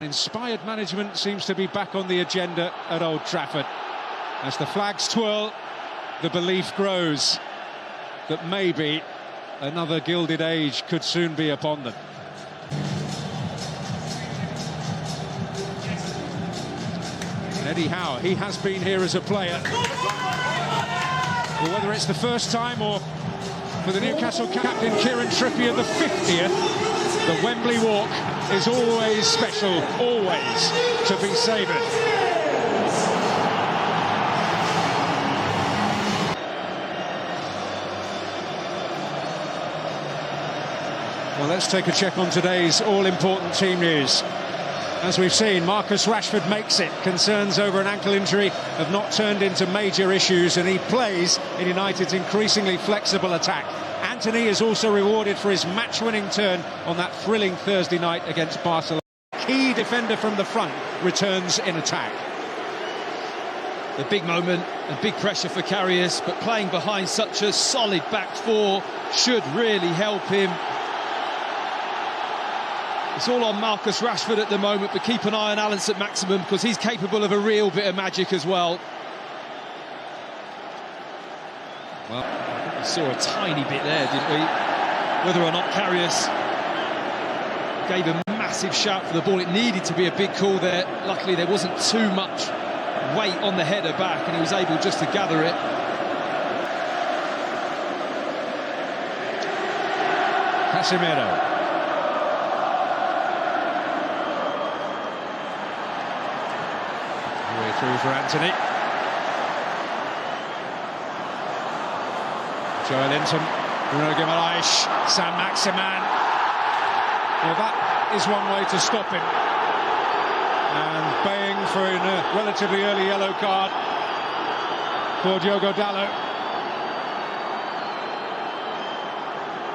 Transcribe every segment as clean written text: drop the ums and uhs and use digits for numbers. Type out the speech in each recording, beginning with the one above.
Inspired management seems to be back on the agenda at Old Trafford. As the flags twirl, the belief grows that maybe another gilded age could soon be upon them. Eddie Howe, he has been here as a player. Well, whether it's the first time or for the Newcastle captain Kieran Trippier the 50th, the Wembley walk is always special, always to be savoured. Well, let's take a check on today's all-important team news. As we've seen, Marcus Rashford makes it. Concerns over an ankle injury have not turned into major issues, and he plays in United's increasingly flexible attack. Anthony is also rewarded for his match-winning turn on that thrilling Thursday night against Barcelona. Key defender from the front returns in attack. The big moment and big pressure for Karius, but playing behind such a solid back four should really help him. It's all on Marcus Rashford at the moment, but keep an eye on Alan St-Maximin because he's capable of a real bit of magic as well. Well, we saw a tiny bit there, didn't we? Whether or not Karius gave a massive shout for the ball. It needed to be a big call there. Luckily, there wasn't too much weight on the header back, and he was able just to gather it. Casemiro. Way through for Anthony. Joel Linton, Bruno Guimaraes, St-Maximin. Well, that is one way to stop him. And baying for a relatively early yellow card for Diogo Dalot.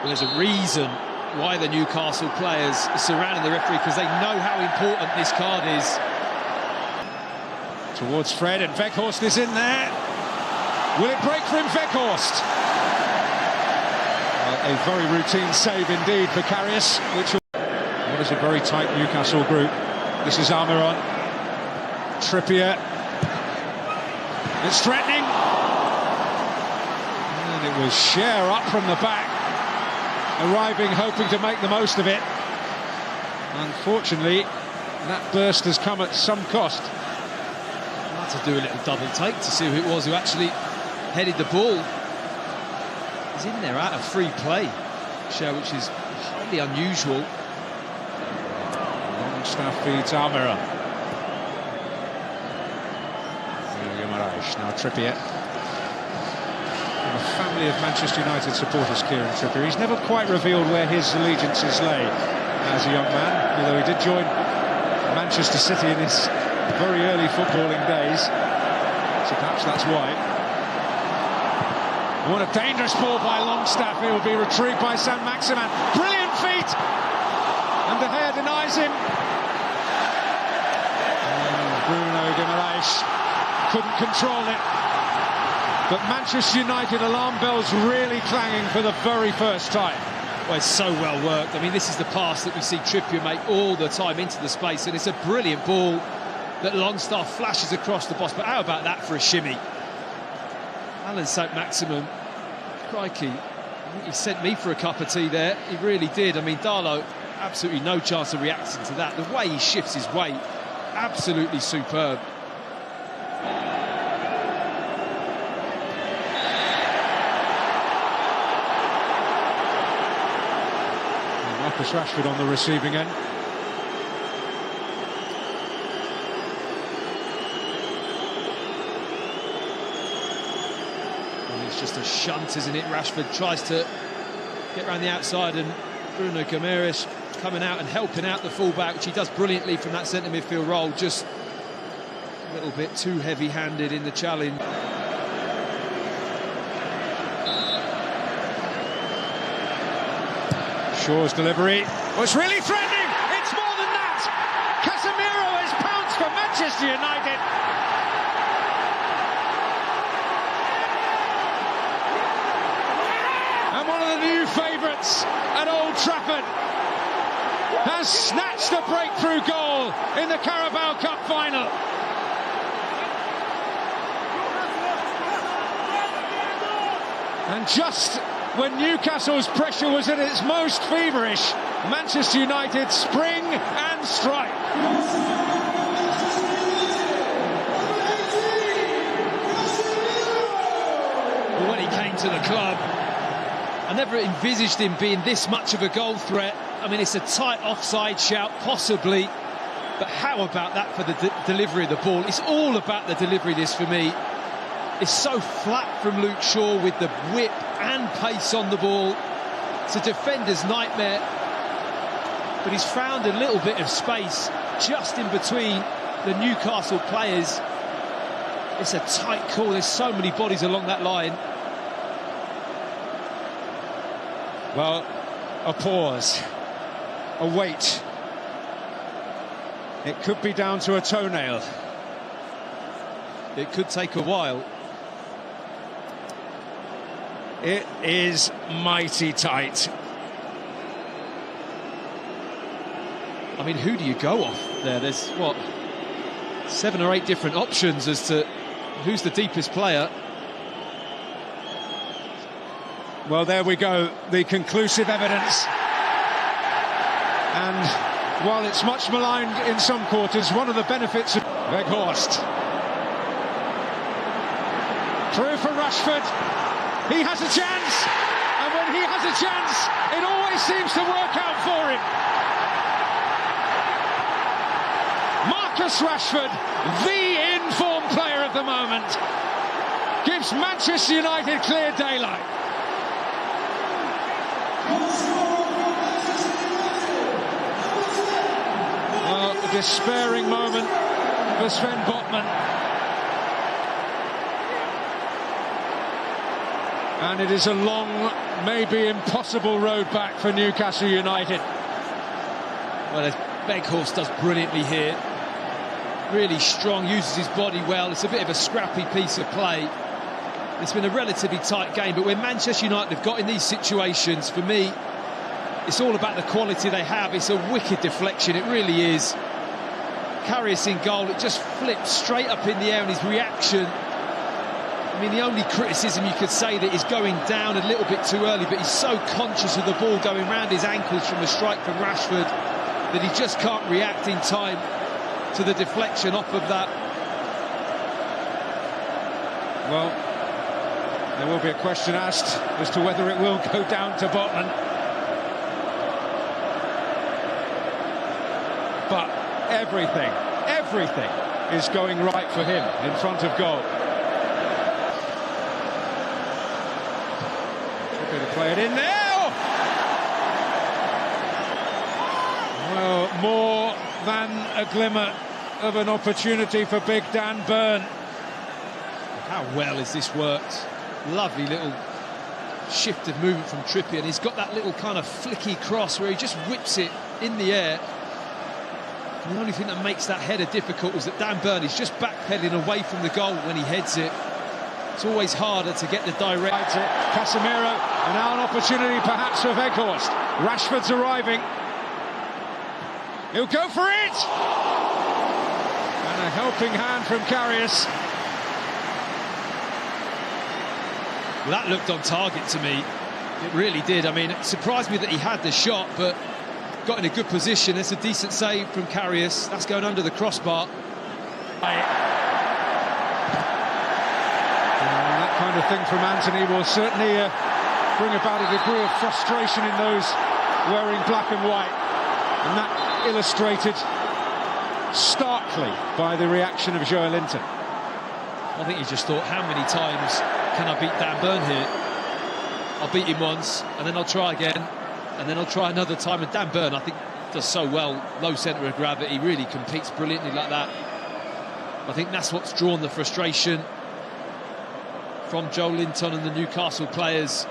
Well, there's a reason why the Newcastle players are surrounding the referee, because they know how important this card is. Towards Fred, and Weghorst is in there. Will it break for him, Weghorst? Well, a very routine save indeed for Karius, which what is a very tight Newcastle group. This is Almiron. Trippier. It's threatening. And it was Schär up from the back, arriving, hoping to make the most of it. Unfortunately, that burst has come at some cost. To do a little double take to see who it was who actually headed the ball. He's in there out of free play, which is highly unusual. Longstaff feeds Almiron. Now Trippier. A family of Manchester United supporters, Kieran Trippier. He's never quite revealed where his allegiances lay as a young man, although he did join Manchester City in his very early footballing days, so perhaps that's why. What a dangerous ball by Longstaff. It will be retrieved by St-Maximin. Brilliant feet, and De Gea denies him. And Bruno Guimaraes couldn't control it, but Manchester United alarm bells really clanging for the very first time. Well, it's so well worked. I mean, this is the pass that we see Trippier make all the time into the space, and it's a brilliant ball that Longstaff flashes across the box. But how about that for a shimmy? Alan St-Maximin, crikey, I think he sent me for a cup of tea there. He really did. I mean, Dalot, absolutely no chance of reacting to that. The way he shifts his weight, absolutely superb. Marcus Rashford on the receiving end. It's just a shunt, isn't it? Rashford tries to get around the outside, and Bruno Guimaraes coming out and helping out the fullback, which he does brilliantly from that centre midfield role. Just a little bit too heavy-handed in the challenge. Shaw's delivery was really threatening. It's more than that. Casemiro has pounced for Manchester United. And one of the new favourites at Old Trafford. has snatched a breakthrough goal in the Carabao Cup final. And just when Newcastle's pressure was at its most feverish, Manchester United spring and strike. When he came to the club, I never envisaged him being this much of a goal threat. I mean, it's a tight offside shout, possibly, but how about that for the delivery of the ball? It's all about the delivery, this, for me. It's so flat from Luke Shaw with the whip and pace on the ball. It's a defender's nightmare, but he's found a little bit of space just in between the Newcastle players. It's a tight call. There's so many bodies along that line. Well, a pause, a wait. It could be down to a toenail. It could take a while. It is mighty tight. I mean, who do you go off there? There's, what, 7 or 8 different options as to who's the deepest player. Well, there we go, the conclusive evidence. And while it's much maligned in some quarters, one of the benefits of Weghorst. Through for Rashford. He has a chance, and when he has a chance, it always seems to work out for him. Marcus Rashford, the in-form player of the moment, gives Manchester United clear daylight. Well, a despairing moment for Sven Botman. And it is a long, maybe impossible road back for Newcastle United. Well, Weghorst does brilliantly here. Really strong, uses his body well. It's a bit of a scrappy piece of play. It's been a relatively tight game, but when Manchester United have got in these situations, for me, it's all about the quality they have. It's a wicked deflection, it really is. Karius in goal, it just flipped straight up in the air, and his reaction, I mean, the only criticism you could say that he's going down a little bit too early, but he's so conscious of the ball going round his ankles from a strike from Rashford that he just can't react in time to the deflection off of that. Well, there will be a question asked as to whether it will go down to Botman. But everything is going right for him in front of goal. To play it in now. Well, more than a glimmer of an opportunity for big Dan Burn. How well has this worked? Lovely little shift of movement from Trippier, and he's got that little kind of flicky cross where he just whips it in the air. And the only thing that makes that header difficult is that Dan Burn is just backpedaling away from the goal when he heads it. It's always harder to get the direct. Casemiro, and now an opportunity perhaps for Weghorst. Rashford's arriving. He'll go for it! And a helping hand from Karius. Well, that looked on target to me. It really did. I mean, it surprised me that he had the shot, but got in a good position. It's a decent save from Karius. That's going under the crossbar. That kind of thing from Anthony will certainly bring about a degree of frustration in those wearing black and white, and that illustrated starkly by the reaction of Joelinton. I think he just thought, how many times can I beat Dan Burn here? I'll beat him once, and then I'll try again, and then I'll try another time. And Dan Burn, I think, does so well, low centre of gravity, really competes brilliantly like that. I think that's what's drawn the frustration from Joelinton and the Newcastle players.